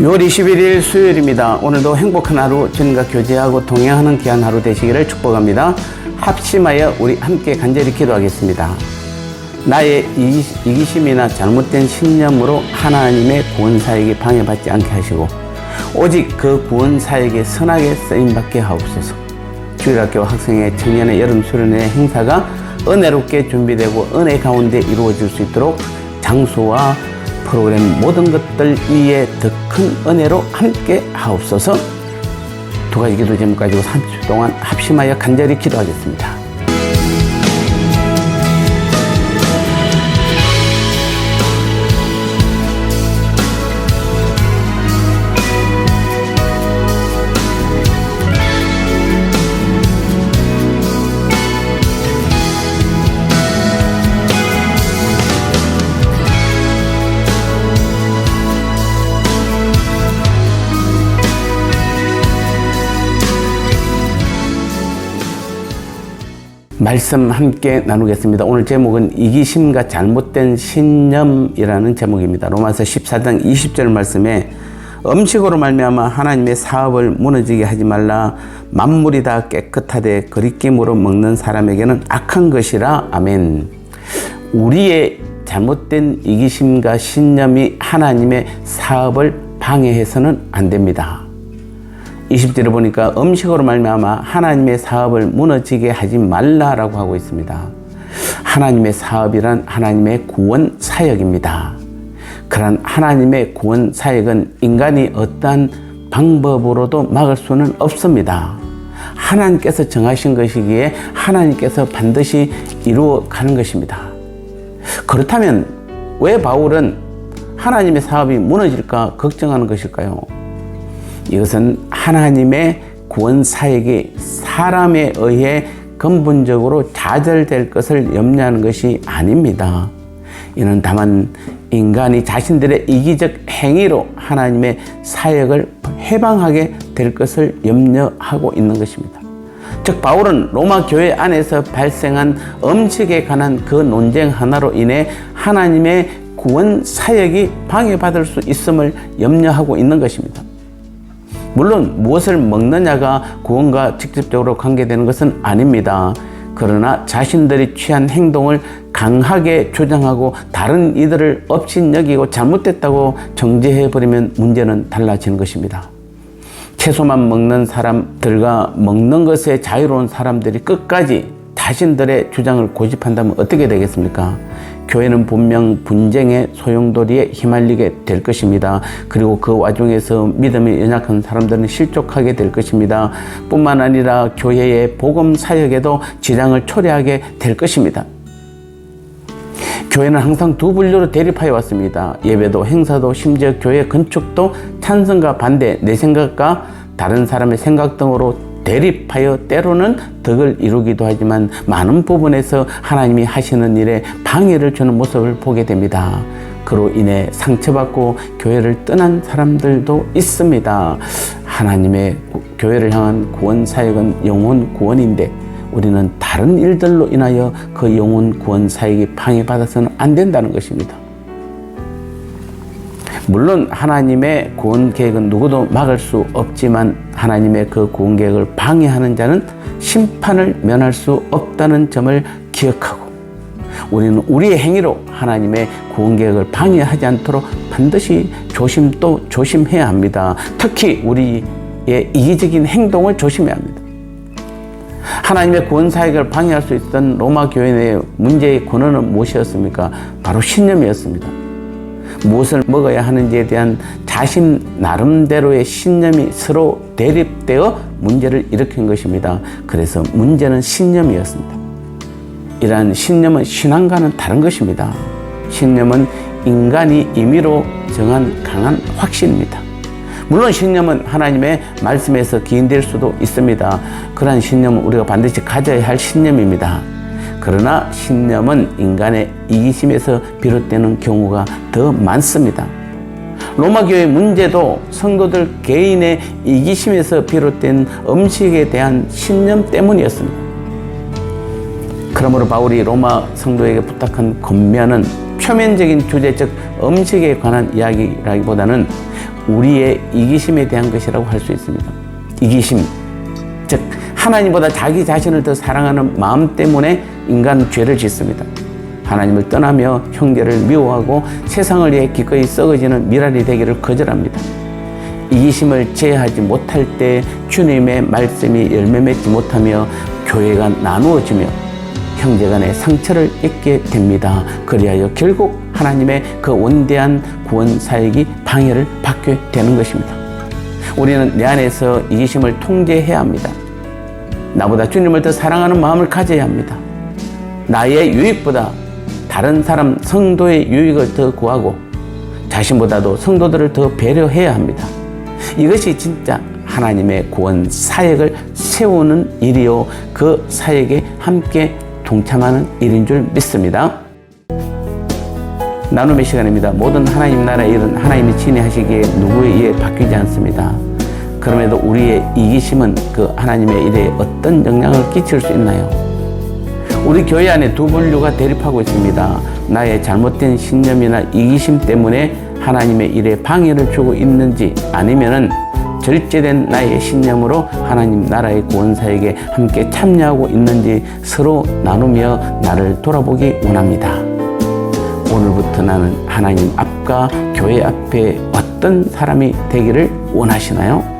6월 21일 수요일입니다. 오늘도 행복한 하루, 주님과 교제하고 동행하는 귀한 하루 되시기를 축복합니다. 합심하여 우리 함께 간절히 기도하겠습니다. 나의 이기심이나 잘못된 신념으로 하나님의 구원사역이 방해받지 않게 하시고 오직 그 구원사역에 선하게 쓰임받게 하옵소서. 주일학교 학생회 청년의 여름 수련회 행사가 은혜롭게 준비되고 은혜 가운데 이루어질 수 있도록 장소와 프로그램 모든 것들 위에 더 큰 은혜로 함께 하옵소서. 두 가지 기도 제목 가지고 30초 동안 합심하여 간절히 기도하겠습니다. 말씀 함께 나누겠습니다. 오늘 제목은 이기심과 잘못된 신념이라는 제목입니다. 로마서 14장 20절 말씀에 음식으로 말미암아 하나님의 사업을 무너지게 하지 말라. 만물이 다 깨끗하되 거리낌으로 먹는 사람에게는 악한 것이라. 아멘. 우리의 잘못된 이기심과 신념이 하나님의 사업을 방해해서는 안 됩니다. 20절에 보니까 음식으로 말미암아 하나님의 사업을 무너지게 하지 말라라고 하고 있습니다. 하나님의 사업이란 하나님의 구원 사역입니다. 그런 하나님의 구원 사역은 인간이 어떠한 방법으로도 막을 수는 없습니다. 하나님께서 정하신 것이기에 하나님께서 반드시 이루어 가는 것입니다. 그렇다면 왜 바울은 하나님의 사업이 무너질까 걱정하는 것일까요? 이것은 하나님의 구원 사역이 사람에 의해 근본적으로 좌절될 것을 염려하는 것이 아닙니다. 이는 다만 인간이 자신들의 이기적 행위로 하나님의 사역을 해방하게 될 것을 염려하고 있는 것입니다. 즉 바울은 로마 교회 안에서 발생한 음식에 관한 그 논쟁 하나로 인해 하나님의 구원 사역이 방해받을 수 있음을 염려하고 있는 것입니다. 물론 무엇을 먹느냐가 구원과 직접적으로 관계되는 것은 아닙니다. 그러나 자신들이 취한 행동을 강하게 주장하고 다른 이들을 업신여기고 잘못됐다고 정죄해버리면 문제는 달라지는 것입니다. 채소만 먹는 사람들과 먹는 것에 자유로운 사람들이 끝까지 자신들의 주장을 고집한다면 어떻게 되겠습니까? 교회는 분명 분쟁의 소용돌이에 휘말리게 될 것입니다. 그리고 그 와중에서 믿음이 연약한 사람들은 실족하게 될 것입니다. 뿐만 아니라 교회의 복음 사역에도 지장을 초래하게 될 것입니다. 교회는 항상 두 분류로 대립하여 왔습니다. 예배도 행사도 심지어 교회 건축도 찬성과 반대, 내 생각과 다른 사람의 생각 등으로 대립하여 때로는 덕을 이루기도 하지만 많은 부분에서 하나님이 하시는 일에 방해를 주는 모습을 보게 됩니다. 그로 인해 상처받고 교회를 떠난 사람들도 있습니다. 하나님의 교회를 향한 구원 사역은 영혼 구원인데 우리는 다른 일들로 인하여 그 영혼 구원 사역이 방해받아서는 안 된다는 것입니다. 물론 하나님의 구원 계획은 누구도 막을 수 없지만 하나님의 그 구원 계획을 방해하는 자는 심판을 면할 수 없다는 점을 기억하고 우리는 우리의 행위로 하나님의 구원 계획을 방해하지 않도록 반드시 조심 또 조심해야 합니다. 특히 우리의 이기적인 행동을 조심해야 합니다. 하나님의 구원 사역을 방해할 수 있던 로마 교회 내 문제의 근원은 무엇이었습니까? 바로 신념이었습니다. 무엇을 먹어야 하는지에 대한 자신 나름대로의 신념이 서로 대립되어 문제를 일으킨 것입니다. 그래서 문제는 신념이었습니다. 이러한 신념은 신앙과는 다른 것입니다. 신념은 인간이 임의로 정한 강한 확신입니다. 물론 신념은 하나님의 말씀에서 기인될 수도 있습니다. 그러한 신념은 우리가 반드시 가져야 할 신념입니다. 그러나 신념은 인간의 이기심에서 비롯되는 경우가 더 많습니다. 로마교회 문제도 성도들 개인의 이기심에서 비롯된 음식에 대한 신념 때문이었습니다. 그러므로 바울이 로마 성도에게 부탁한 권면은 표면적인 주제, 즉 음식에 관한 이야기라기보다는 우리의 이기심에 대한 것이라고 할 수 있습니다. 이기심, 즉 하나님보다 자기 자신을 더 사랑하는 마음 때문에 인간은 죄를 짓습니다. 하나님을 떠나며 형제를 미워하고 세상을 위해 기꺼이 썩어지는 미랄이 되기를 거절합니다. 이기심을 제어하지 못할 때 주님의 말씀이 열매 맺지 못하며 교회가 나누어지며 형제간의 상처를 입게 됩니다. 그리하여 결국 하나님의 그 원대한 구원 사역이 방해를 받게 되는 것입니다. 우리는 내 안에서 이기심을 통제해야 합니다. 나보다 주님을 더 사랑하는 마음을 가져야 합니다. 나의 유익보다 다른 사람 성도의 유익을 더 구하고 자신보다도 성도들을 더 배려해야 합니다. 이것이 진짜 하나님의 구원 사역을 세우는 일이요, 그 사역에 함께 동참하는 일인 줄 믿습니다. 나눔의 시간입니다. 모든 하나님 나라의 일은 하나님이 진행하시기에 누구에 의해 바뀌지 않습니다. 그럼에도 우리의 이기심은 그 하나님의 일에 어떤 영향을 끼칠 수 있나요? 우리 교회 안에 두 분류가 대립하고 있습니다. 나의 잘못된 신념이나 이기심 때문에 하나님의 일에 방해를 주고 있는지, 아니면은 절제된 나의 신념으로 하나님 나라의 구원 사역에 함께 참여하고 있는지 서로 나누며 나를 돌아보기 원합니다. 오늘부터 나는 하나님 앞과 교회 앞에 어떤 사람이 되기를 원하시나요?